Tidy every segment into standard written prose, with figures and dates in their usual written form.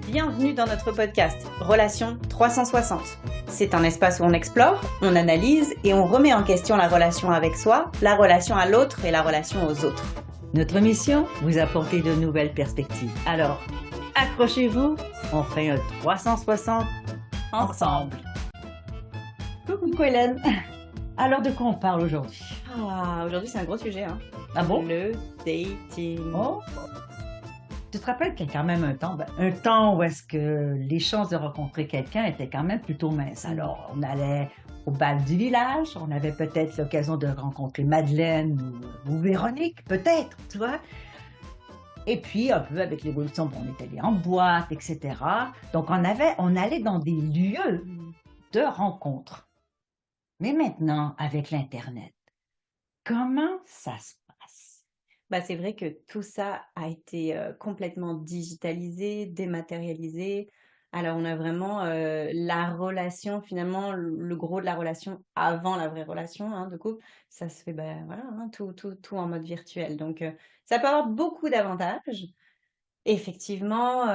Bienvenue dans notre podcast Relations 360. C'est un espace où on explore, on analyse et on remet en question la relation avec soi, la relation à l'autre et la relation aux autres. Notre mission, vous apporter de nouvelles perspectives. Alors, accrochez-vous, on fait un 360 ensemble. Coucou Hélène. Alors, de quoi on parle aujourd'hui? Aujourd'hui c'est un gros sujet, hein. Ah bon? Le dating. Oh. Tu te rappelles qu'il y a quand même un temps où est-ce que les chances de rencontrer quelqu'un étaient quand même plutôt minces. Alors, on allait au bal du village, on avait peut-être l'occasion de rencontrer Madeleine ou Véronique, peut-être, tu vois. Et puis, un peu avec l'évolution, bon, on est allé en boîte, etc. Donc, on allait dans des lieux de rencontre. Mais maintenant, avec l'Internet, comment ça se passe? C'est vrai que tout ça a été complètement digitalisé, dématérialisé. Alors on a vraiment la relation, finalement, le gros de la relation avant la vraie relation, hein, de couple. Ça se fait, voilà, hein, tout en mode virtuel. Donc ça peut avoir beaucoup d'avantages. Effectivement,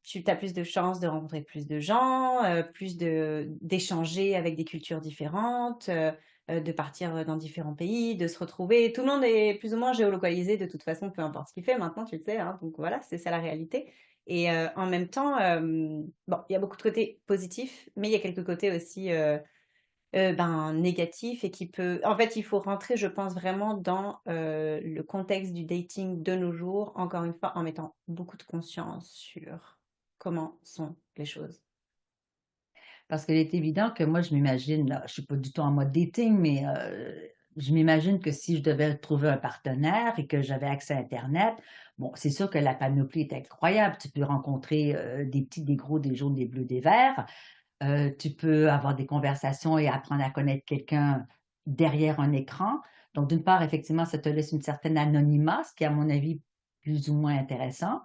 tu as plus de chances de rencontrer plus de gens, d'échanger avec des cultures différentes, de partir dans différents pays, de se retrouver. Tout le monde est plus ou moins géolocalisé de toute façon, peu importe ce qu'il fait maintenant, tu le sais, hein, donc voilà, c'est ça la réalité. Et en même temps, bon, il y a beaucoup de côtés positifs, mais il y a quelques côtés aussi négatif et qui peut en fait, il faut rentrer, je pense, vraiment dans, le contexte du dating de nos jours, encore une fois, en mettant beaucoup de conscience sur comment sont les choses. Parce qu'il est évident que moi, je m'imagine, là, je suis pas du tout en mode dating, mais je m'imagine que si je devais trouver un partenaire et que j'avais accès à Internet, bon, c'est sûr que la panoplie est incroyable. Tu peux rencontrer des petits, des gros, des jaunes, des bleus, des verts. Tu peux avoir des conversations et apprendre à connaître quelqu'un derrière un écran. Donc, d'une part, effectivement, ça te laisse une certaine anonymat, ce qui est, à mon avis, plus ou moins intéressant.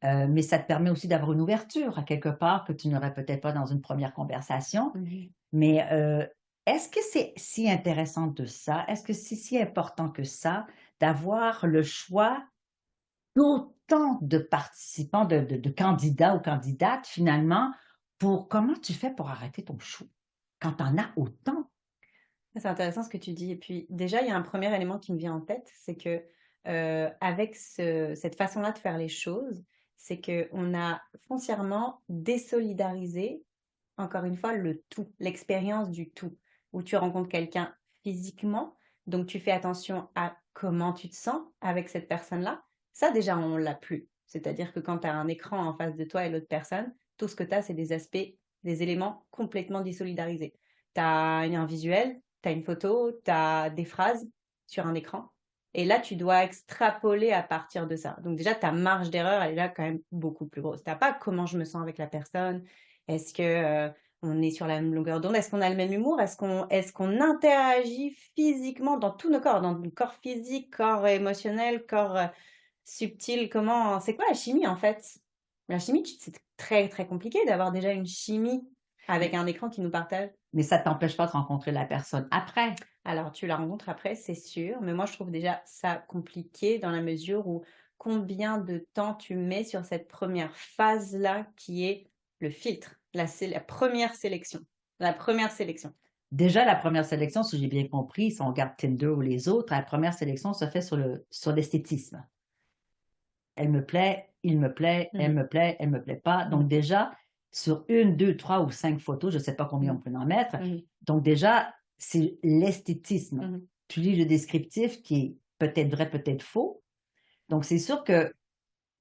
Mais ça te permet aussi d'avoir une ouverture à quelque part que tu n'aurais peut-être pas dans une première conversation. Mmh. Mais est-ce que c'est si intéressant de ça? Est-ce que c'est si important que ça d'avoir le choix d'autant de participants, de candidats ou candidates finalement, pour comment tu fais pour arrêter ton chou quand tu en as autant? C'est intéressant ce que tu dis et puis déjà, il y a un premier élément qui me vient en tête, c'est que, avec cette façon-là de faire les choses, c'est qu'on a foncièrement désolidarisé, encore une fois, le tout, l'expérience du tout, où tu rencontres quelqu'un physiquement, donc tu fais attention à comment tu te sens avec cette personne-là. Ça, déjà, on l'a plus. C'est-à-dire que quand tu as un écran en face de toi et l'autre personne, tout ce que tu as, c'est des aspects, des éléments complètement désolidarisés. Tu as un visuel, tu as une photo, tu as des phrases sur un écran. Et là, tu dois extrapoler à partir de ça. Donc déjà, ta marge d'erreur, elle est là quand même beaucoup plus grosse. Tu n'as pas comment je me sens avec la personne. Est-ce que on est sur la même longueur d'onde? Est-ce qu'on a le même humour? Est-ce qu'on interagit physiquement dans tous nos corps, dans le corps physique, corps émotionnel, corps subtil? C'est quoi la chimie en fait? La chimie, c'est très très compliqué d'avoir déjà une chimie avec un écran qui nous partage. Mais ça ne t'empêche pas de rencontrer la personne après. Alors, tu la rencontres après, c'est sûr, mais moi, je trouve déjà ça compliqué dans la mesure où combien de temps tu mets sur cette première phase-là qui est le filtre, c'est la première sélection. La première sélection. Déjà, la première sélection, si j'ai bien compris, si on regarde Tinder ou les autres, la première sélection se fait sur l'esthétisme. Elle me plaît, il me plaît, elle Mhm, me plaît, elle me plaît pas. Donc mhm, déjà, sur une, deux, trois ou cinq photos, je ne sais pas combien on mhm, peut en mettre. mhm, Donc déjà, c'est l'esthétisme. mhm. Tu lis le descriptif qui est peut-être vrai, peut-être faux. Donc c'est sûr que,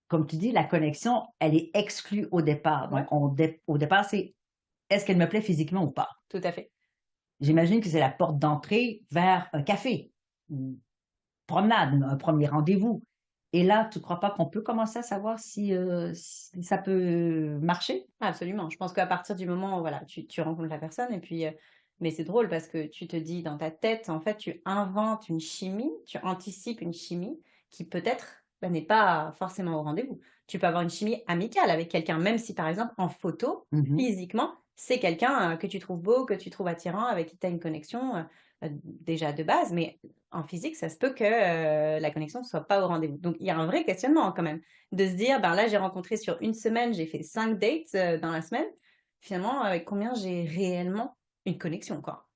comme tu dis, la connexion, elle est exclue au départ. Ouais, Donc au départ, c'est est-ce qu'elle me plaît physiquement ou pas? tout à fait. J'imagine que c'est la porte d'entrée vers un café, une promenade, un premier rendez-vous. Et là, tu ne crois pas qu'on peut commencer à savoir si ça peut marcher? Absolument. Je pense qu'à partir du moment où voilà, tu rencontres la personne et puis mais c'est drôle parce que tu te dis dans ta tête, en fait, tu inventes une chimie, tu anticipes une chimie qui peut-être n'est pas forcément au rendez-vous. Tu peux avoir une chimie amicale avec quelqu'un, même si par exemple en photo, Mhm. physiquement, c'est quelqu'un que tu trouves beau, que tu trouves attirant, avec qui tu as une connexion déjà de base, mais en physique, ça se peut que la connexion ne soit pas au rendez-vous. Donc, il y a un vrai questionnement quand même, de se dire, ben là, j'ai rencontré sur une semaine, j'ai fait 5 dates dans la semaine. Finalement, avec combien j'ai réellement une connexion, quoi.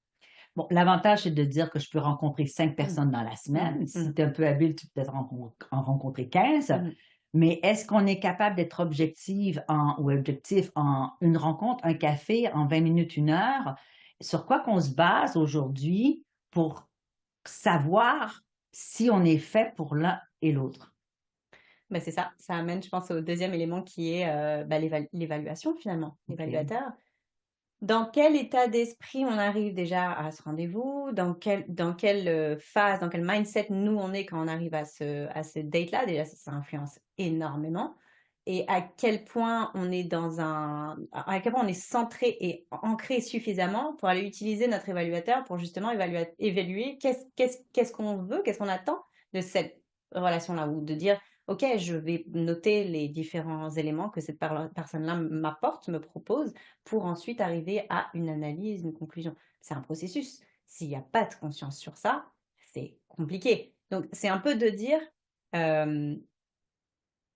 Bon, l'avantage, c'est de dire que je peux rencontrer 5 Mm, personnes dans la mm, semaine. Si mm, tu es un peu habile, tu peux peut-être en rencontrer 15. mm. Mais est-ce qu'on est capable d'être objectif ou objectif en une rencontre, un café, en 20 minutes, 1 heure? Sur quoi qu'on se base aujourd'hui pour savoir si on est fait pour l'un et l'autre? Ben, c'est ça, ça amène, je pense, au deuxième élément qui est bah, l'évaluation finalement, OK. l'évaluateur. Dans quel état d'esprit on arrive déjà à ce rendez-vous? Dans quelle phase, dans quel mindset nous on est quand on arrive à ce date-là? Déjà, ça influence énormément. Et à quel point on est à quel point on est centré et ancré suffisamment pour aller utiliser notre évaluateur pour justement évaluer qu'est-ce qu'on veut, qu'est-ce qu'on attend de cette relation-là, ou de dire, OK, je vais noter les différents éléments que cette personne-là m'apporte, me propose, pour ensuite arriver à une analyse, une conclusion. C'est un processus. S'il n'y a pas de conscience sur ça, c'est compliqué. Donc, c'est un peu de dire, euh,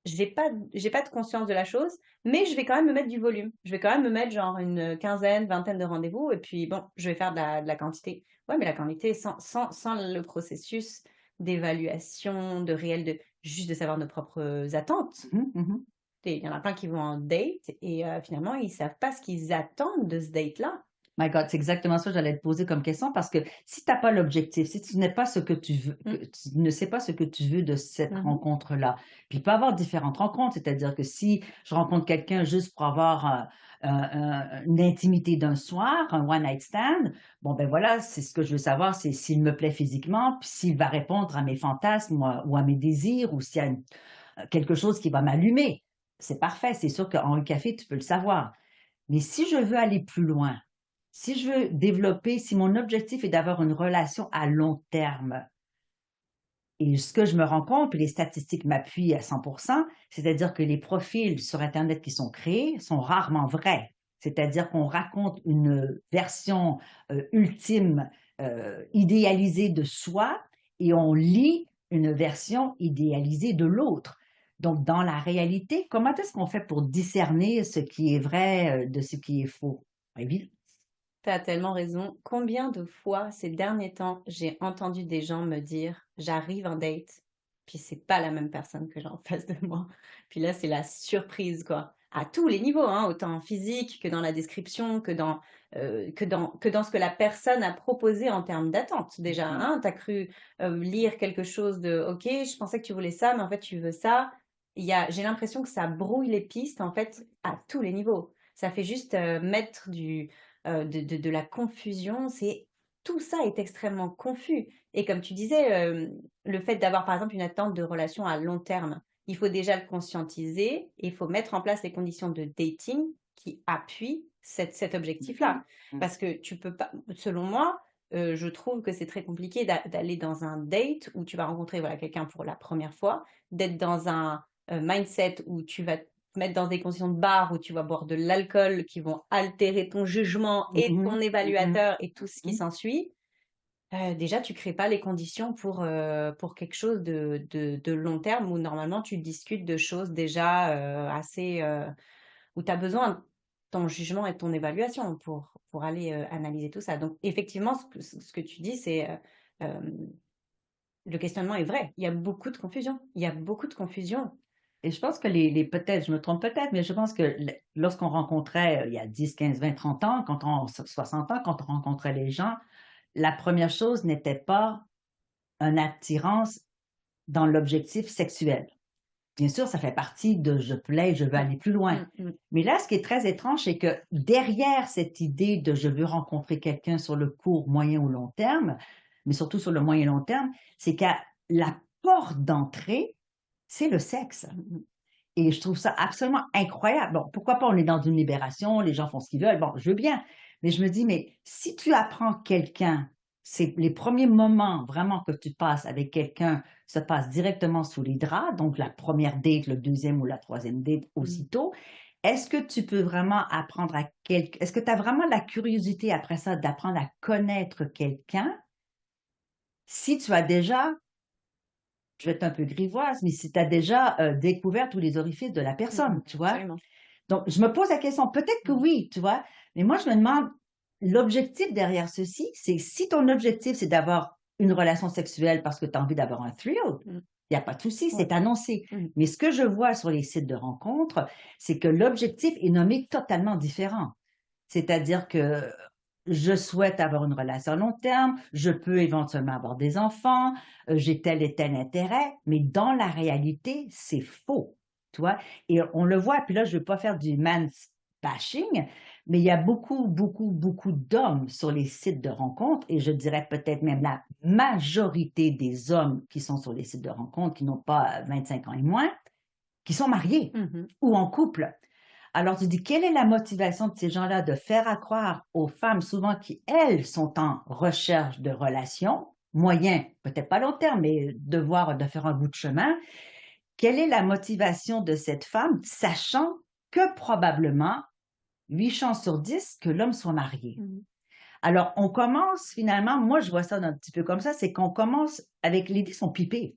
j'ai pas de conscience de la chose, mais je vais quand même me mettre du volume. Je vais quand même me mettre genre une quinzaine, vingtaine de rendez-vous, et puis bon, je vais faire de la quantité. Ouais, mais la quantité sans le processus d'évaluation, de réel, juste de savoir nos propres attentes. Mhm, mhm. Il y en a plein qui vont en date et finalement, ils savent pas ce qu'ils attendent de ce date-là. My God, c'est exactement ça que j'allais te poser comme question parce que si tu n'as pas l'objectif, si tu n'es pas ce que tu veux, que Mm, tu ne sais pas ce que tu veux de cette mhm. rencontre-là, puis il peut y avoir différentes rencontres, c'est-à-dire que si je rencontre quelqu'un juste pour avoir une intimité d'un soir, un one night stand, bon ben voilà, c'est ce que je veux savoir, c'est s'il me plaît physiquement, puis s'il va répondre à mes fantasmes ou à mes désirs, ou s'il y a quelque chose qui va m'allumer. C'est parfait, c'est sûr qu'en un café, tu peux le savoir. Mais si je veux aller plus loin, si je veux développer, si mon objectif est d'avoir une relation à long terme, et ce que je me rends compte, puis les statistiques m'appuient à 100%, c'est-à-dire que les profils sur Internet qui sont créés sont rarement vrais. C'est-à-dire qu'on raconte une version ultime, idéalisée de soi, et on lit une version idéalisée de l'autre. Donc, dans la réalité, comment est-ce qu'on fait pour discerner ce qui est vrai de ce qui est faux? Évidemment. Tu as tellement raison. Combien de fois ces derniers temps, j'ai entendu des gens me dire, j'arrive en date, puis c'est pas la même personne que j'ai en face de moi. Puis là, c'est la surprise, quoi. À tous les niveaux, hein, autant en physique que dans la description, que dans ce que la personne a proposé en termes d'attente. Déjà, hein, tu as cru lire quelque chose de, OK, je pensais que tu voulais ça, mais en fait, tu veux ça. J'ai l'impression que ça brouille les pistes, en fait, à tous les niveaux. Ça fait juste mettre de la confusion. Tout ça est extrêmement confus. Et comme tu disais, le fait d'avoir par exemple une attente de relation à long terme, il faut déjà le conscientiser et il faut mettre en place les conditions de dating qui appuient cet objectif-là. Parce que tu peux pas, selon moi, je trouve que c'est très compliqué d'aller dans un date où tu vas rencontrer voilà, quelqu'un pour la première fois, d'être dans un mindset où tu vas mettre dans des conditions de bar où tu vas boire de l'alcool qui vont altérer ton jugement et ton Mhm, mhm, évaluateur et tout ce qui mhm. s'ensuit, déjà tu crées pas les conditions pour quelque chose de long terme où normalement tu discutes de choses déjà assez où tu as besoin de ton jugement et de ton évaluation pour aller analyser tout ça. Donc effectivement, ce que tu dis, c'est euh, le questionnement est vrai. Il y a beaucoup de confusion. Il y a beaucoup de confusion. Et je pense que peut-être, je me trompe peut-être, mais je pense que lorsqu'on rencontrait, il y a 10, 15, 20, 30 ans, 60 ans, quand on rencontrait les gens, la première chose n'était pas une attirance dans l'objectif sexuel. Bien sûr, ça fait partie de je plais, je veux Mm, aller plus loin. mm, mm. Mais là, ce qui est très étrange, c'est que derrière cette idée de je veux rencontrer quelqu'un sur le court, moyen ou long terme, mais surtout sur le moyen et long terme, c'est qu'à la porte d'entrée, c'est le sexe. Mm, mm. Et je trouve ça absolument incroyable. Bon, pourquoi pas, on est dans une libération, les gens font ce qu'ils veulent. Bon, je veux bien. Mais je me dis, mais si tu apprends quelqu'un, c'est les premiers moments vraiment que tu passes avec quelqu'un se passent directement sous les draps, donc la première date, le deuxième ou la troisième date Mm. aussitôt. est-ce que tu peux vraiment apprendre à quelqu'un? Est-ce que tu as vraiment la curiosité après ça d'apprendre à connaître quelqu'un si tu as déjà, je vais être un peu grivoise, mais si tu as déjà découvert tous les orifices de la personne, tu vois? Absolument. Donc, je me pose la question, peut-être que Mmh. oui, tu vois, mais moi, je me demande, l'objectif derrière ceci, c'est si ton objectif, c'est d'avoir une relation sexuelle parce que tu as envie d'avoir un thrill, Mmh. il y a pas de souci, Ouais. c'est annoncé. Mmh. Mais ce que je vois sur les sites de rencontres, c'est que l'objectif est nommé totalement différent. C'est-à-dire que je souhaite avoir une relation à long terme, je peux éventuellement avoir des enfants, j'ai tel et tel intérêt, mais dans la réalité, c'est faux, tu vois? Et on le voit, puis là, je ne veux pas faire du bashing, mais il y a beaucoup, beaucoup, beaucoup d'hommes sur les sites de rencontres et je dirais peut-être même la majorité des hommes qui sont sur les sites de rencontres, qui n'ont pas 25 ans et moins, qui sont mariés Mmh. ou en couple. Alors, tu dis, quelle est la motivation de ces gens-là de faire accroire aux femmes, souvent qui, elles, sont en recherche de relations, moyen, peut-être pas long terme, mais de faire un bout de chemin. Quelle est la motivation de cette femme, sachant que probablement 8 chances sur 10 que l'homme soit marié? Mmh. Alors, on commence finalement, moi je vois ça un petit peu comme ça, c'est qu'on commence avec les dés sont pipés.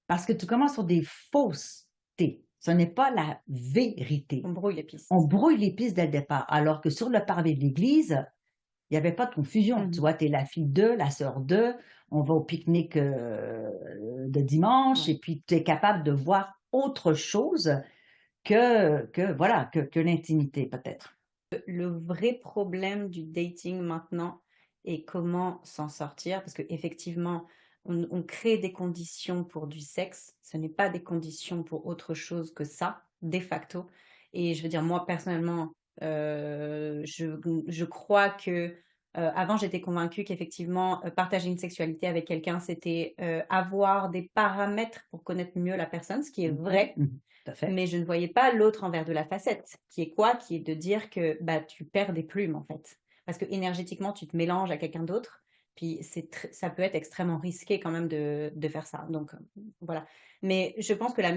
Parce que tu commences sur des faussetés. Ce n'est pas la vérité. On brouille les On pistes. brouille les pistes dès le départ, alors que sur le parvis de l'église, il y avait pas de confusion. Tu Mmh. vois, tu es la fille d'eux, la sœur d'eux, on va au pique-nique, de dimanche Ouais. et puis tu es capable de voir autre chose que voilà, que l'intimité peut-être. Le vrai problème du dating maintenant et comment s'en sortir, parce qu'effectivement, on crée des conditions pour du sexe, ce n'est pas des conditions pour autre chose que ça, de facto. Et je veux dire, moi personnellement, je crois que avant j'étais convaincue qu'effectivement, partager une sexualité avec quelqu'un, c'était avoir des paramètres pour connaître mieux la personne, ce qui est Mmh. vrai, Mmh. Tout à fait. mais je ne voyais pas l'autre envers de la facette, qui est quoi? Qui est de dire que, bah, tu perds des plumes, en fait. Parce que énergétiquement, tu te mélanges à quelqu'un d'autre, puis ça peut être extrêmement risqué quand même de faire ça. Donc, voilà. Mais je pense que la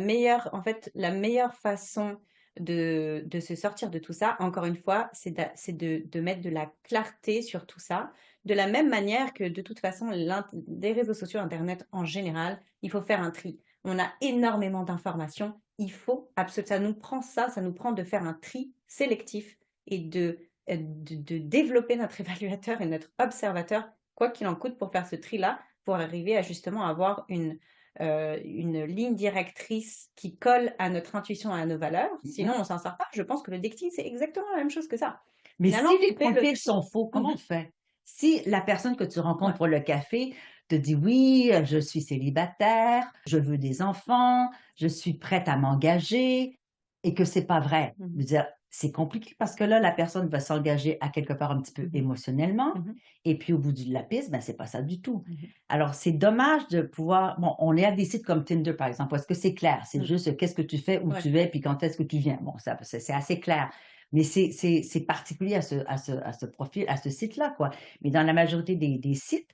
meilleure façon de se sortir de tout ça, encore une fois, c'est de mettre de la clarté sur tout ça. De la même manière que, de toute façon, des réseaux sociaux, Internet en général, il faut faire un tri. On a énormément d'informations. Il faut absolument, ça nous prend de faire un tri sélectif et de développer notre évaluateur et notre observateur, quoi qu'il en coûte, pour faire ce tri-là, pour arriver à justement avoir une ligne directrice qui colle à notre intuition et à nos valeurs. Sinon, Mmh. on s'en sort pas. Je pense que le dating, c'est exactement la même chose que ça. Mais si Finalement, les tu fais le profils tri. sont faux, comment Mhm. on fait? Si la personne que tu Ouais. rencontres pour le café te dit: «Oui, je suis célibataire, je veux des enfants, je suis prête à m'engager» et que c'est pas vrai. Je Mhm. veux dire, c'est compliqué parce que là, la personne va s'engager à quelque part un petit peu Mhm. émotionnellement Mhm. et puis au bout de la piste, ben, c'est pas ça du tout. Mhm. Alors, c'est dommage de pouvoir bon, on est à des sites comme Tinder, par exemple, parce que c'est clair, c'est Mhm. juste qu'est-ce que tu fais, où Ouais. tu es, puis quand est-ce que tu viens. Bon, ça, c'est assez clair. Mais c'est particulier à ce profil, à ce site-là, quoi. Mais dans la majorité des sites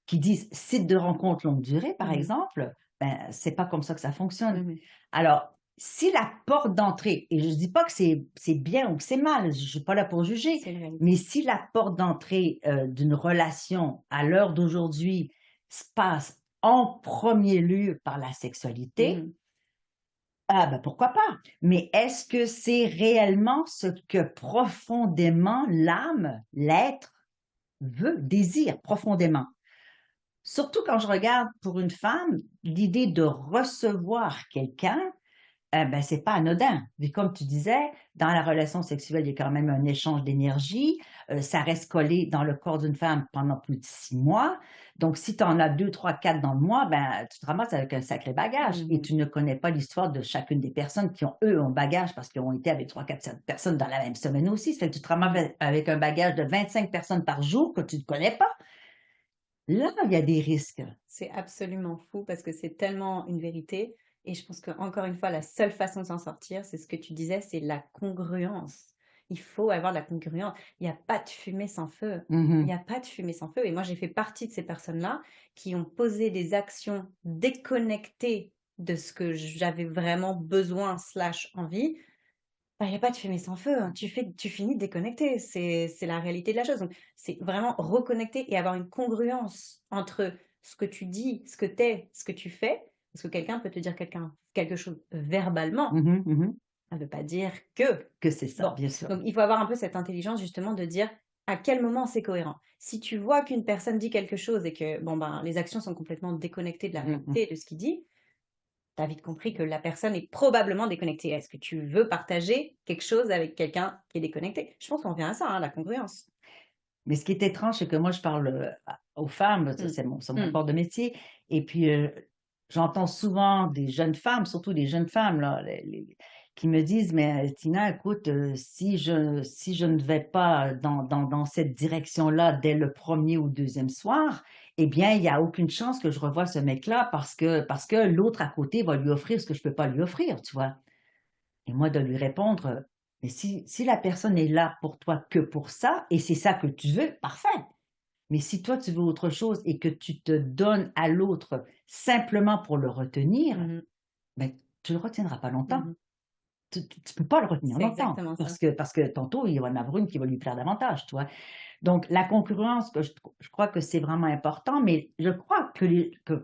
qui disent site de rencontre longue durée, par Mhm. exemple, ben, c'est pas comme ça que ça fonctionne. Mhm. Alors, si la porte d'entrée, et je dis pas que c'est bien ou que c'est mal, je suis pas là pour juger, C'est une mais réalité. si la porte d'entrée d'une relation à l'heure d'aujourd'hui se passe en premier lieu par la sexualité, Mhm. ah ben pourquoi pas? Mais est-ce que c'est réellement ce que profondément l'âme, l'être veut, désire profondément? Surtout quand je regarde pour une femme, l'idée de recevoir quelqu'un, ben, c'est pas anodin. Mais comme tu disais, dans la relation sexuelle, il y a quand même un échange d'énergie. Ça reste collé dans le corps d'une femme pendant plus de 6 mois. Donc, si tu en as 2, 3, 4 dans le mois, ben, tu te ramasses avec un sacré bagage et Mhm. tu ne connais pas l'histoire de chacune des personnes qui ont, eux, un bagage parce qu'ils ont été avec 3, 4, 7 personnes dans la même semaine aussi. Ça fait que tu te ramasses Mhm. avec un bagage de 25 personnes par jour que tu ne connais pas. Là, il y a des risques. C'est absolument fou parce que c'est tellement une vérité. Et je pense qu'encore une fois, la seule façon de s'en sortir, c'est ce que tu disais, c'est la congruence. Il faut avoir la congruence. Il n'y a pas de fumée sans feu. Il n'y Mhm. a pas de fumée sans feu. Et moi, j'ai fait partie de ces personnes-là qui ont posé des actions déconnectées de ce que j'avais vraiment besoin slash envie bah, il y a pas de fumée sans feu, hein. Tu finis déconnecté, c'est la réalité de la chose. Donc c'est vraiment reconnecter et avoir une congruence entre ce que tu dis, ce que tu es, ce que tu fais. Parce que quelqu'un peut te dire quelque chose verbalement, Mhm, mhm. ça veut pas dire que. Que c'est ça, Bon, bien sûr. donc il faut avoir un peu cette intelligence justement de dire à quel moment c'est cohérent. Si tu vois qu'une personne dit quelque chose et que bon ben les actions sont complètement déconnectées de la Mhm. réalité et de ce qu'il dit, tu as vite compris que la personne est probablement déconnectée. Est-ce que tu veux partager quelque chose avec quelqu'un qui est déconnecté? Je pense qu'on revient à ça, hein, la congruence. Mais ce qui est étrange, c'est que moi, je parle aux femmes, Mmh. c'est mon Mmh. corps de métier, et puis j'entends souvent des jeunes femmes, surtout des jeunes femmes, là, qui me disent, mais Tina, écoute, si je ne vais pas dans cette direction-là dès le premier ou deuxième soir, eh bien, il n'y a aucune chance que je revoie ce mec-là parce que l'autre à côté va lui offrir ce que je ne peux pas lui offrir, tu vois. Et moi, de lui répondre, mais si la personne est là pour toi que pour ça, et c'est ça que tu veux, parfait. Mais si toi, tu veux autre chose et que tu te donnes à l'autre simplement pour le retenir, Mmh. ben, tu ne le retiendras pas longtemps. Mmh. Tu ne peux pas le retenir C'est longtemps exactement ça. parce que tantôt, il y en a une qui va lui plaire davantage, tu vois. Donc, la concurrence, je crois que c'est vraiment important, mais je crois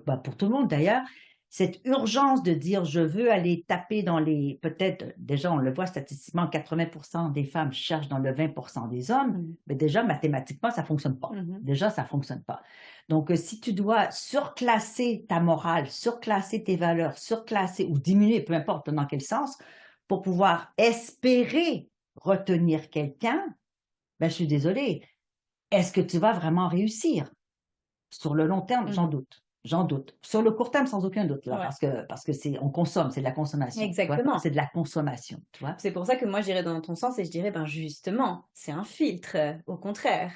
bah, pour tout le monde d'ailleurs, cette urgence de dire je veux aller taper dans les, peut-être, déjà on le voit statistiquement, 80% des femmes cherchent dans le 20% des hommes, Mmh. mais déjà mathématiquement, ça ne fonctionne pas. Mmh. Déjà, ça ne fonctionne pas. Donc, si tu dois surclasser ta morale, surclasser tes valeurs, surclasser ou diminuer, peu importe dans quel sens, pour pouvoir espérer retenir quelqu'un, ben, je suis désolée, est-ce que tu vas vraiment réussir? Sur le long terme, j'en Mmh. doute. J'en doute. Sur le court terme, sans aucun doute, là, Ouais, parce que c'est, on consomme, c'est de la consommation, tu vois. exactement. C'est de la consommation, tu vois. C'est pour ça que moi j'irais dans ton sens et je dirais: «Ben, justement, c'est un filtre, au contraire.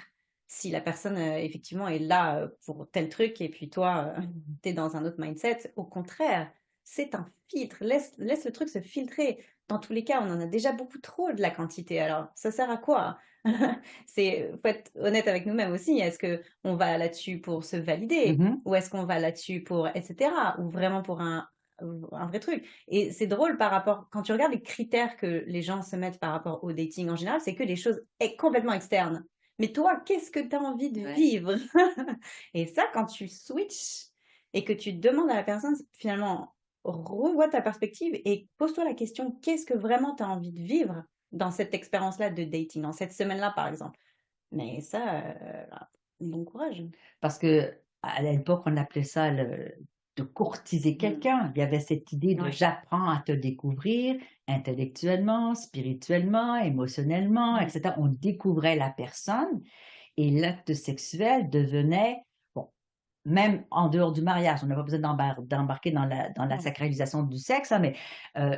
Si la personne, effectivement est là, pour tel truc et puis toi, tu es dans un autre mindset, au contraire, c'est un filtre. Laisse le truc se filtrer. Dans tous les cas, on en a déjà beaucoup trop de la quantité, alors ça sert à quoi?» Faut être honnête avec nous-mêmes aussi. Est-ce qu'on va là-dessus pour se valider? Mhm, Ou est-ce qu'on va là-dessus pour et cetera? Ou vraiment pour un vrai truc? Et c'est drôle par rapport quand tu regardes les critères que les gens se mettent par rapport au dating en général, c'est que des choses complètement externes. Mais toi, qu'est-ce que tu as envie de ouais. vivre? Et ça, quand tu switches et que tu demandes à la personne, finalement, revois ta perspective et pose-toi la question, qu'est-ce que vraiment tu as envie de vivre dans cette expérience-là de dating, dans cette semaine-là, par exemple? Mais ça, bon courage. Parce que à l'époque, on appelait ça de courtiser Mm. quelqu'un. Il y avait cette idée de Ouais. j'apprends à te découvrir intellectuellement, spirituellement, émotionnellement, Mm. etc. On découvrait la personne et l'acte sexuel devenait, bon, même en dehors du mariage, on n'a pas besoin d'embarquer dans la Ouais. sacralisation du sexe, hein, mais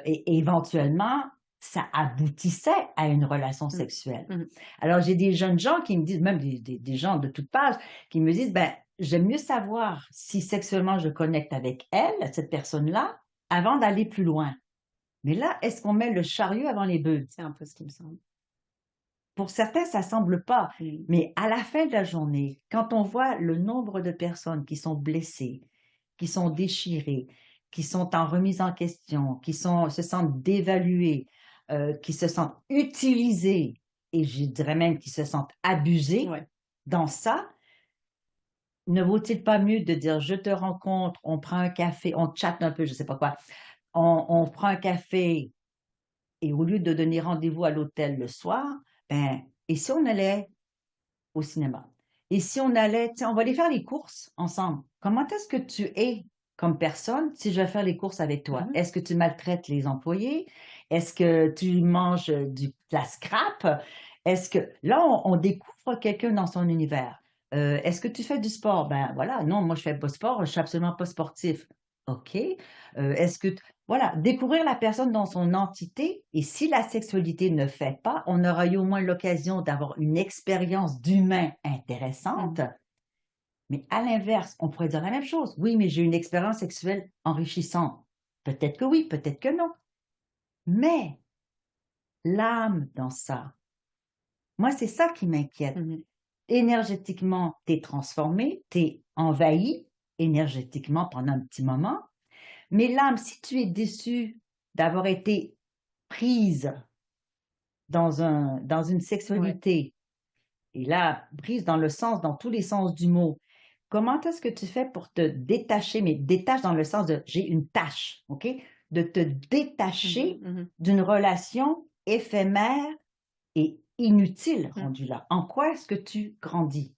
et éventuellement, ça aboutissait à une relation Mm. sexuelle. Mm. Alors, j'ai des jeunes gens qui me disent, même des gens de toute âge, qui me disent, ben, j'aime mieux savoir si sexuellement je connecte avec elle, cette personne-là, avant d'aller plus loin. Mais là, est-ce qu'on met le chariot avant les bœufs? C'est un peu ce qui me semble. Pour certains, ça semble pas. Mm. Mais à la fin de la journée, quand on voit le nombre de personnes qui sont blessées, qui sont déchirées, qui sont en remise en question, se sentent dévaluées, qui se sentent utilisées, et je dirais même qui se sentent abusées Ouais. dans ça, ne vaut-il pas mieux de dire je te rencontre, on prend un café, on chatte un peu, je sais pas quoi, on prend un café et au lieu de donner rendez-vous à l'hôtel le soir, ben, et si on allait au cinéma? Et si on allait, tiens, on va aller faire les courses ensemble. Comment est-ce que tu es comme personne si je vais faire les courses avec toi? Mhm. Est-ce que tu maltraites les employés? Est-ce que tu manges de la scrap? Est-ce que là, on découvre quelqu'un dans son univers. Est-ce que tu fais du sport? Ben voilà, non, moi je fais pas de sport, je suis absolument pas sportif. OK. Est-ce que voilà, découvrir la personne dans son entité et si la sexualité ne fait pas, on aura eu au moins l'occasion d'avoir une expérience d'humain intéressante. Mhm. Mais à l'inverse, on pourrait dire la même chose. Oui, mais j'ai une expérience sexuelle enrichissante. Peut-être que oui, peut-être que non. Mais l'âme dans ça, moi, c'est ça qui m'inquiète. Mhm. Énergétiquement, t'es transformé, t'es envahi énergétiquement pendant un petit moment. Mais l'âme, si tu es déçu d'avoir été prise dans une Ouais. sexualité, et là, prise dans le sens, dans tous les sens du mot, comment est-ce que tu fais pour te détacher, mais détache dans le sens de j'ai une tâche, OK? De te Mhm, détacher mhm, d'une relation éphémère et inutile mm. rendue là. En quoi est-ce que tu grandis?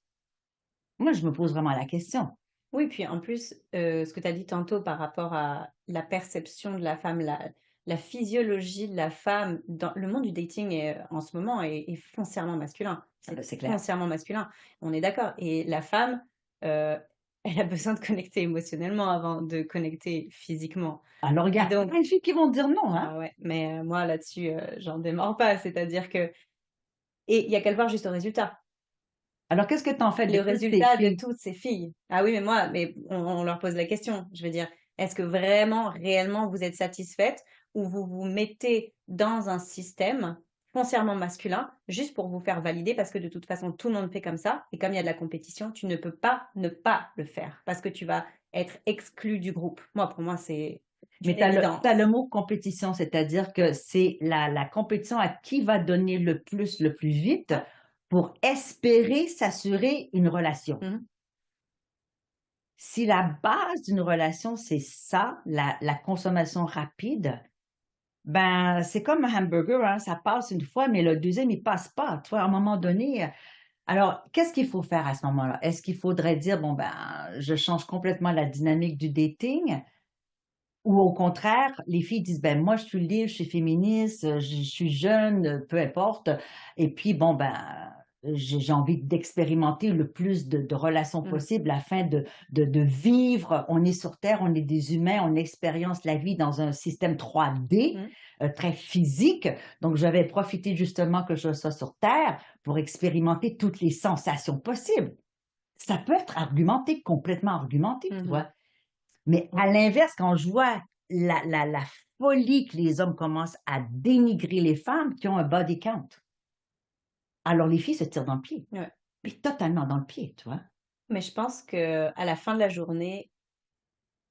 Moi, je me pose vraiment la question. Oui, puis en plus, ce que tu as dit tantôt par rapport à la perception de la femme, la physiologie de la femme, dans le monde du dating en ce moment est foncièrement masculin. Ah ben, C'est c'est clair. foncièrement masculin, on est d'accord. Et la femme, euh, elle a besoin de connecter émotionnellement avant de connecter physiquement. Alors, il y Et a donc, plein de filles qui vont dire non, hein? ah ouais, mais moi là-dessus, j'en démords pas. C'est-à-dire que, et il y a qu'à le voir juste au résultat. Alors, qu'est-ce que tu en fais de Le toutes ces résultat de filles? toutes ces filles. Ah oui, mais moi, mais on leur pose la question. Je veux dire, est-ce que vraiment, réellement, vous êtes satisfaite ou vous vous mettez dans un système foncièrement masculin juste pour vous faire valider parce que de toute façon, tout le monde fait comme ça et comme il y a de la compétition, tu ne peux pas ne pas le faire parce que tu vas être exclu du groupe. Moi, pour moi, c'est Mais d'une t'as le évidence. mot compétition, c'est-à-dire que c'est la compétition à qui va donner le plus vite Ouais. pour espérer s'assurer une relation. Mhm. Si la base d'une relation, c'est ça, la consommation rapide, ben, c'est comme un hamburger, hein, ça passe une fois, mais le deuxième, il passe pas. Tu vois, à un moment donné, alors, qu'est-ce qu'il faut faire à ce moment-là? Est-ce qu'il faudrait dire, bon, ben, je change complètement la dynamique du dating? Ou au contraire, les filles disent, ben, moi, je suis libre, je suis féministe, je suis jeune, peu importe. Et puis, bon, ben, j'ai envie d'expérimenter le plus de relations Mhm. possibles afin de vivre. On est sur Terre, on est des humains, on expérience la vie dans un système 3D, Mhm. très physique. Donc, je vais profiter justement que je sois sur Terre pour expérimenter toutes les sensations possibles. Ça peut être argumenté, complètement argumenté, tu Mhm. vois. Mais à l'inverse, quand je vois la folie que les hommes commencent à dénigrer les femmes qui ont un body count, alors les filles se tirent dans le pied. Ouais. Puis totalement dans le pied, tu vois. Mais je pense que à la fin de la journée,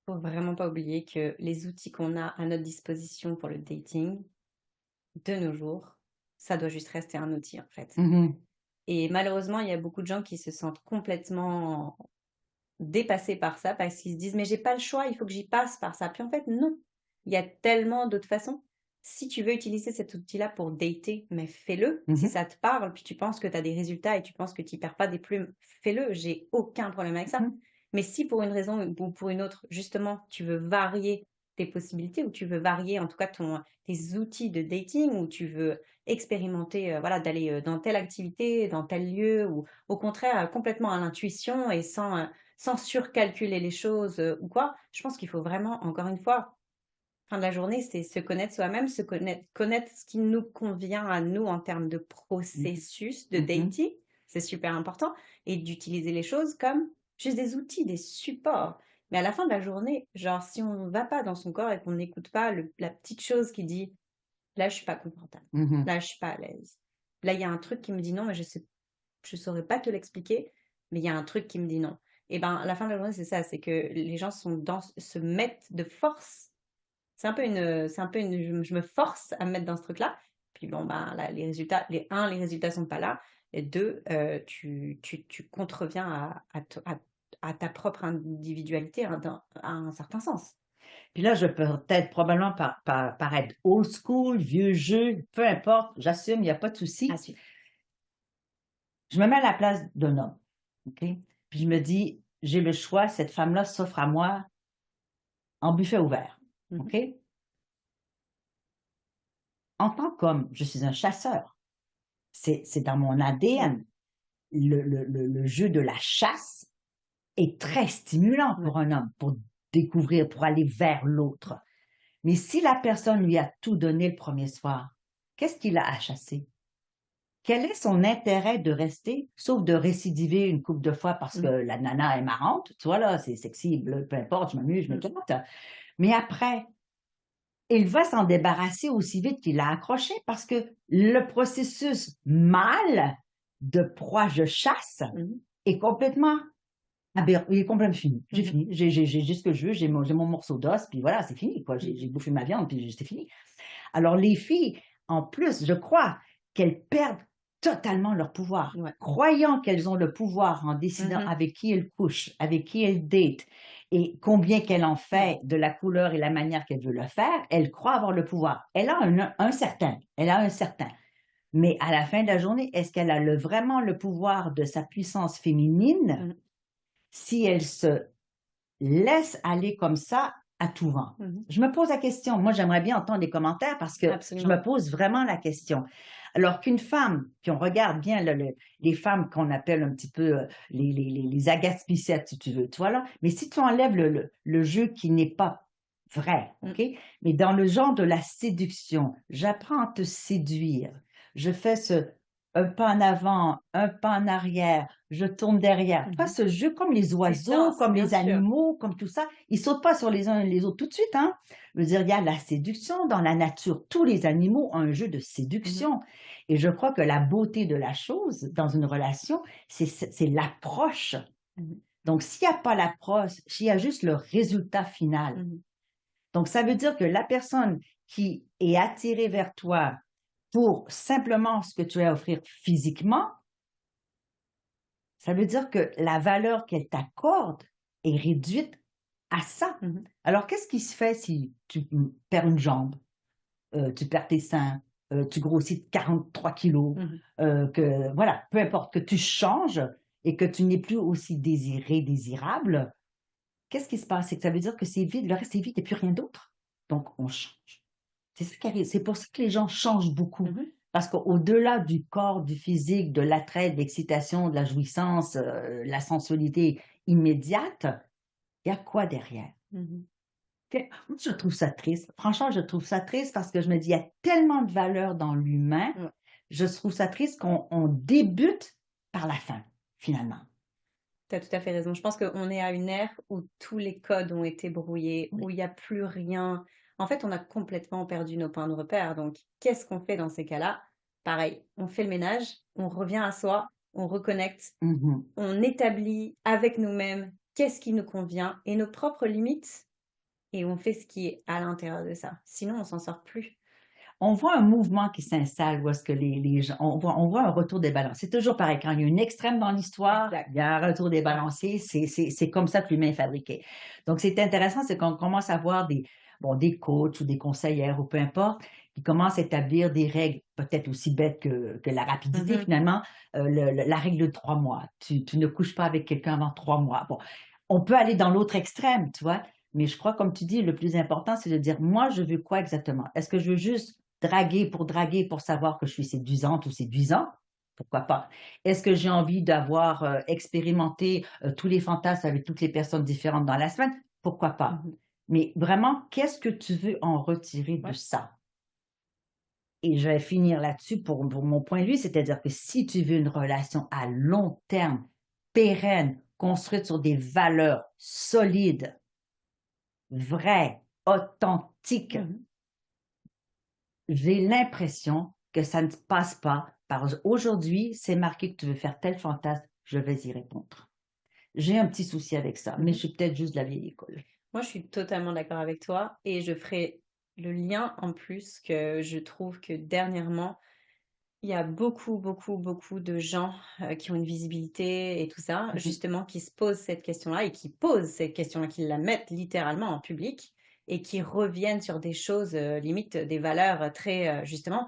faut vraiment pas oublier que les outils qu'on a à notre disposition pour le dating, de nos jours, ça doit juste rester un outil en fait. Mhm, Et malheureusement, il y a beaucoup de gens qui se sentent complètement dépassés par ça parce qu'ils se disent mais j'ai pas le choix, il faut que j'y passe par ça. Puis en fait, non. Il y a tellement d'autres façons. Si tu veux utiliser cet outil-là pour dater, mais fais-le. Si mhm, ça te parle, puis tu penses que tu as des résultats et tu penses que tu perds pas des plumes, fais-le. J'ai aucun problème avec ça. mhm, Mais si pour une raison ou pour une autre, justement, tu veux varier tes possibilités ou tu veux varier en tout cas tes outils de dating ou tu veux expérimenter, voilà, d'aller dans telle activité, dans tel lieu ou au contraire complètement à l'intuition et sans surcalculer les choses ou quoi, je pense qu'il faut vraiment, encore une fois, fin de la journée, c'est se connaître soi-même, se connaître ce qui nous convient à nous en termes de mhm, processus de mhm, dating, c'est super important, et d'utiliser les choses comme juste des outils, des supports. Mais à la fin de la journée, genre, si on ne va pas dans son corps et qu'on n'écoute pas la petite chose qui dit, là, je suis pas confortable, mhm. là, je suis pas à l'aise, là, il y a un truc qui me dit non, mais je saurais pas te l'expliquer, mais il y a un truc qui me dit non. Et ben, à la fin de la journée, c'est ça, c'est que les gens se mettent de force. Je me force à me mettre dans ce truc-là. Puis bon, ben, là, les résultats sont pas là. Et deux, tu contreviens à ta propre individualité hein, à un certain sens. Puis là, je peux peut-être probablement paraître old school, vieux jeu, peu importe, j'assume, il n'y a pas de À souci. suivre. Je me mets à la place d'un homme, OK? Puis je me dis, j'ai le choix, cette femme-là s'offre à moi en buffet ouvert, Mhm. OK? En tant qu'homme, je suis un chasseur. C'est dans mon Ouais, ADN. Le jeu de la chasse est très stimulant ouais. pour un homme, pour découvrir, pour aller vers l'autre. Mais si la personne lui a tout donné le premier soir, qu'est-ce qu'il a à chasser? Quel est son intérêt de rester, sauf de récidiver une couple de fois parce que Mhm. la nana est marrante, tu vois, là, c'est sexy, peu importe, je m'amuse, je Mhm. m'éclate. Mais après, il va s'en débarrasser aussi vite qu'il l'a accroché parce que le processus mâle de proie je chasse Mhm. est complètement il est complètement fini. J'ai Mhm. fini. J'ai ce que je veux, j'ai mon morceau d'os, puis voilà, c'est fini, quoi. Mhm. J'ai bouffé ma viande, puis c'est fini. Alors, les filles, en plus, je crois qu'elles perdent totalement leur pouvoir, Ouais. croyant qu'elles ont le pouvoir en décidant Mmh. avec qui elles couchent, avec qui elles datent et combien qu'elle en Ouais. fait de la couleur et la manière qu'elle veut le faire, elle croit avoir le pouvoir. Elle a un certain. Mais à la fin de la journée, est-ce qu'elle a vraiment le pouvoir de sa puissance féminine Mmh. si elle se laisse aller comme ça à tout vent? Mmh. Je me pose la question. Moi, j'aimerais bien entendre les commentaires parce que je Absolument. me pose vraiment la question. Alors qu'une femme, puis on regarde bien les femmes qu'on appelle un petit peu les agaspicettes, si tu veux, tu vois là. Mais si tu enlèves le jeu qui n'est pas vrai, Mmh. OK? Mais dans le genre de la séduction, j'apprends à te séduire. Je fais un pas en avant, un pas en arrière, je tourne derrière. Pas Mmh. ce jeu comme les C'est oiseaux, danse, comme bien les sûr. animaux, comme tout ça. Ils sautent pas sur les uns et les autres tout de suite, hein. Je veux dire, il y a la séduction dans la nature. Tous les animaux ont un jeu de Mmh. séduction. Et je crois que la beauté de la chose dans une relation, c'est l'approche. Mmh. Donc, s'il n'y a pas l'approche, s'il y a juste le résultat final. Mmh. Donc, ça veut dire que la personne qui est attirée vers toi pour simplement ce que tu as à offrir physiquement, ça veut dire que la valeur qu'elle t'accorde est réduite à ça. Mmh. Alors, qu'est-ce qui se fait si tu perds une jambe, tu perds tes seins, tu grossis de 43 kilos, Mmh. que voilà, peu importe, que tu changes et que tu n'es plus aussi désirable, qu'est-ce qui se passe? C'est que ça veut dire que c'est vide, le reste est vide, il n'y a plus rien d'autre. Donc, on change. C'est ça qui arrive. C'est pour ça que les gens changent beaucoup. Mmh. Parce qu'au-delà du corps, du physique, de l'attrait, de l'excitation, de la jouissance, la sensualité immédiate, il y a quoi derrière? Mmh. Moi, je trouve ça triste. Franchement, je trouve ça triste parce que je me dis, il y a tellement de valeur dans l'humain. Ouais. Je trouve ça triste qu'on débute par la fin, finalement. Tu as tout à fait raison. Je pense qu'on est à une ère où tous les codes ont été brouillés, Oui. où il n'y a plus rien. En fait, on a complètement perdu nos points de repère. Donc, qu'est-ce qu'on fait dans ces cas-là? Pareil, on fait le ménage, on revient à soi, on reconnecte, Mhm. on établit avec nous-mêmes qu'est-ce qui nous convient et nos propres limites, et on fait ce qui est à l'intérieur de ça. Sinon, on s'en sort plus. On voit un mouvement qui s'installe où est-ce que les gens, on voit un retour des balances. C'est toujours pareil. Quand il y a une extrême dans l'histoire, Exact. il y a un retour des balanciers. C'est comme ça que l'humain est fabriqué. Donc, c'est intéressant, c'est qu'on commence à voir des coachs ou des conseillères ou peu importe, qui commencent à établir des règles peut-être aussi bêtes que la rapidité, Mhm. finalement. La règle de 3 mois. Tu ne couches pas avec quelqu'un avant 3 mois. Bon, on peut aller dans l'autre extrême, tu vois. Mais je crois, comme tu dis, le plus important, c'est de dire, moi, je veux quoi exactement? Est-ce que je veux juste draguer pour savoir que je suis séduisante ou séduisant? Pourquoi pas? Est-ce que j'ai envie d'avoir expérimenté tous les fantasmes avec toutes les personnes différentes dans la semaine? Pourquoi pas? Mhm. Mais vraiment, qu'est-ce que tu veux en retirer de Ouais. ça? Et je vais finir là-dessus pour mon point de vue, c'est-à-dire que si tu veux une relation à long terme, pérenne, construite sur des valeurs solides, vraies, authentiques, Mhm. j'ai l'impression que ça ne passe pas par aujourd'hui, c'est marqué que tu veux faire tel fantasme, je vais y répondre. J'ai un petit souci avec ça, mais je Mhm. suis peut-être juste de la vieille école. Moi, je suis totalement d'accord avec toi et je ferai le lien en plus que je trouve que dernièrement, il y a beaucoup, beaucoup, beaucoup de gens qui ont une visibilité et tout ça, Mhm. justement, qui se posent cette question-là et qui posent cette question-là, qui la mettent littéralement en public et qui reviennent sur des choses, limite des valeurs très, justement,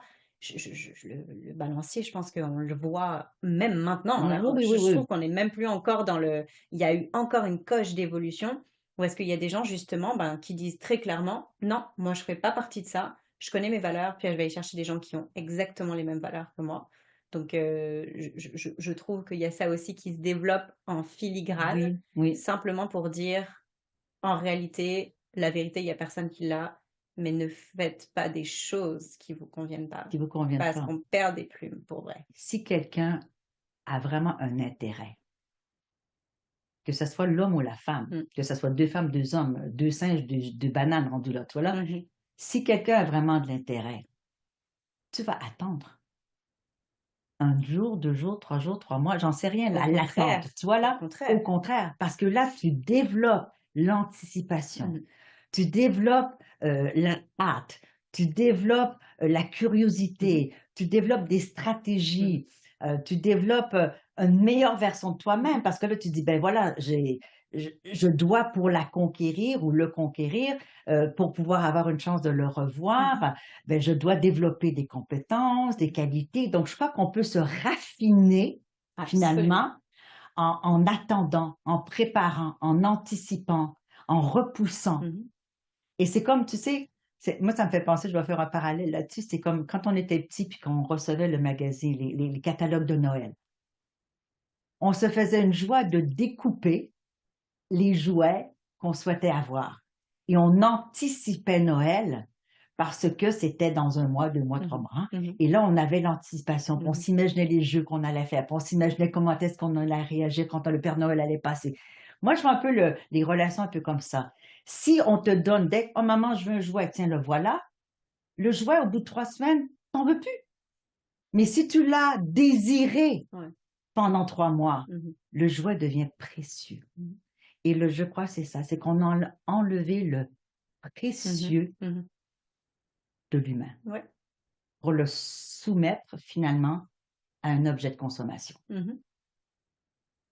le balancier, je pense qu'on le voit même maintenant, Oui, là. oui, oui, Je oui. trouve qu'on n'est même plus encore dans le... Il y a eu encore une coche d'évolution où est-ce qu'il y a des gens, justement, ben, qui disent très clairement, non, moi, je ne fais pas partie de ça, je connais mes valeurs, puis je vais aller chercher des gens qui ont exactement les mêmes valeurs que moi. Donc, je trouve qu'il y a ça aussi qui se développe en filigrane, Oui, oui, simplement pour dire, en réalité, la vérité, il n'y a personne qui l'a, mais ne faites pas des choses qui vous conviennent pas, qui ne vous conviennent parce pas. qu'on perd des plumes, pour vrai. Si quelqu'un a vraiment un intérêt, que ce soit l'homme ou la femme, Mm. que ce soit deux femmes, deux hommes, deux singes, deux bananes rendues là, tu vois là, Mhm. si quelqu'un a vraiment de l'intérêt, tu vas attendre. Un jour, 2 jours, 3 jours, 3 mois, j'en sais rien, Au l'attente, contraire, tu vois au là? Au contraire. contraire, parce que là, tu développes l'anticipation, Mhm. tu développes la hâte, tu développes la Mhm. curiosité, tu développes des stratégies, tu développes une meilleure version de toi-même parce que là, tu dis, ben voilà, je dois pour la conquérir ou le conquérir, pour pouvoir avoir une chance de le revoir, ben je dois développer des compétences, des qualités. Donc, je crois qu'on peut se raffiner Absolument. finalement en attendant, en préparant, en anticipant, en repoussant. Et c'est comme, tu sais, moi, ça me fait penser, je vais faire un parallèle là-dessus, c'est comme quand on était petit puis qu'on recevait le magazine, les catalogues de Noël. On se faisait une joie de découper les jouets qu'on souhaitait avoir. Et on anticipait Noël parce que c'était dans 1 mois, 2 mois, 3 mois. Et là, on avait l'anticipation. On s'imaginait les jeux qu'on allait faire. On s'imaginait comment est-ce qu'on allait réagir quand le Père Noël allait passer. Moi, je vois un peu les relations un peu comme ça. Si on te donne, dès que, oh maman, je veux un jouet, tiens, le voilà. Le jouet, au bout de 3 semaines, t'en veux plus. Mais si tu l'as désiré pendant 3 mois, le jouet devient précieux. Et je crois que c'est ça, c'est qu'on a enlevé le précieux de l'humain pour le soumettre finalement à un objet de consommation.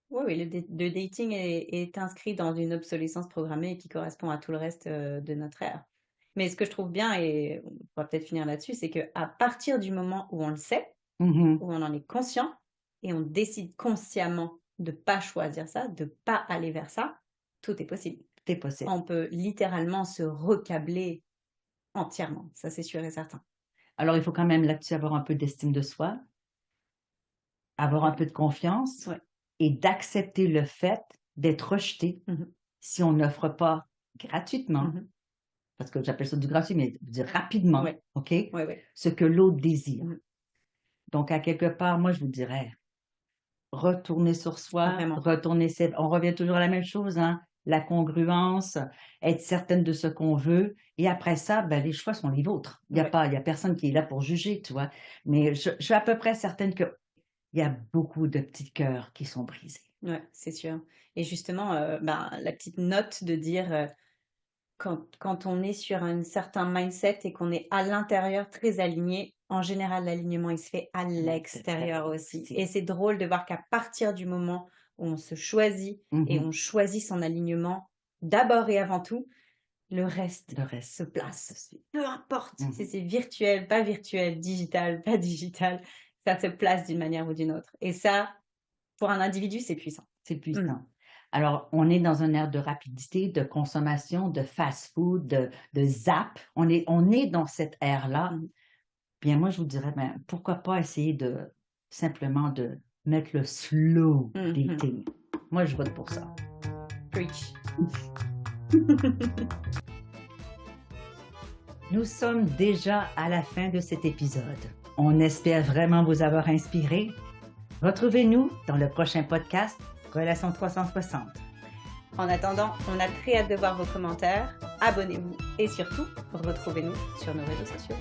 Oui, le dating est inscrit dans une obsolescence programmée qui correspond à tout le reste de notre ère. Mais ce que je trouve bien, et on va peut-être finir là-dessus, c'est qu'à partir du moment où on le sait, où on en est conscient, et on décide consciemment de ne pas choisir ça, de ne pas aller vers ça, tout est possible. Tout est possible. On peut littéralement se recabler entièrement, ça c'est sûr et certain. Alors, il faut quand même là-dessus avoir un peu d'estime de soi, avoir un peu de confiance et d'accepter le fait d'être rejeté si on n'offre pas gratuitement, parce que j'appelle ça du gratuit, mais dire rapidement, OK? Ce que l'autre désire. Donc, à quelque part, moi, je vous dirais, retourner sur soi, on revient toujours à la même chose, hein? La congruence, être certaine de ce qu'on veut. Et après ça, ben, les choix sont les vôtres. Il y a personne qui est là pour juger, tu vois. Mais je suis à peu près certaine qu'il y a beaucoup de petits cœurs qui sont brisés. Oui, c'est sûr. Et justement, la petite note de dire, quand on est sur un certain mindset et qu'on est à l'intérieur très aligné, en général, l'alignement, il se fait à l'extérieur aussi. Et c'est drôle de voir qu'à partir du moment où on se choisit et on choisit son alignement, d'abord et avant tout, le reste se place. Peu importe si c'est virtuel, pas virtuel, digital, pas digital, ça se place d'une manière ou d'une autre. Et ça, pour un individu, c'est puissant. C'est puissant. Alors, on est dans une ère de rapidité, de consommation, de fast-food, de zap. On est dans cette ère-là. Bien, moi, je vous dirais, pourquoi pas essayer simplement de mettre le slow dating. Moi, je vote pour ça. Preach. Nous sommes déjà à la fin de cet épisode. On espère vraiment vous avoir inspiré. Retrouvez-nous dans le prochain podcast Relations 360. En attendant, on a très hâte de voir vos commentaires. Abonnez-vous et surtout, retrouvez-nous sur nos réseaux sociaux.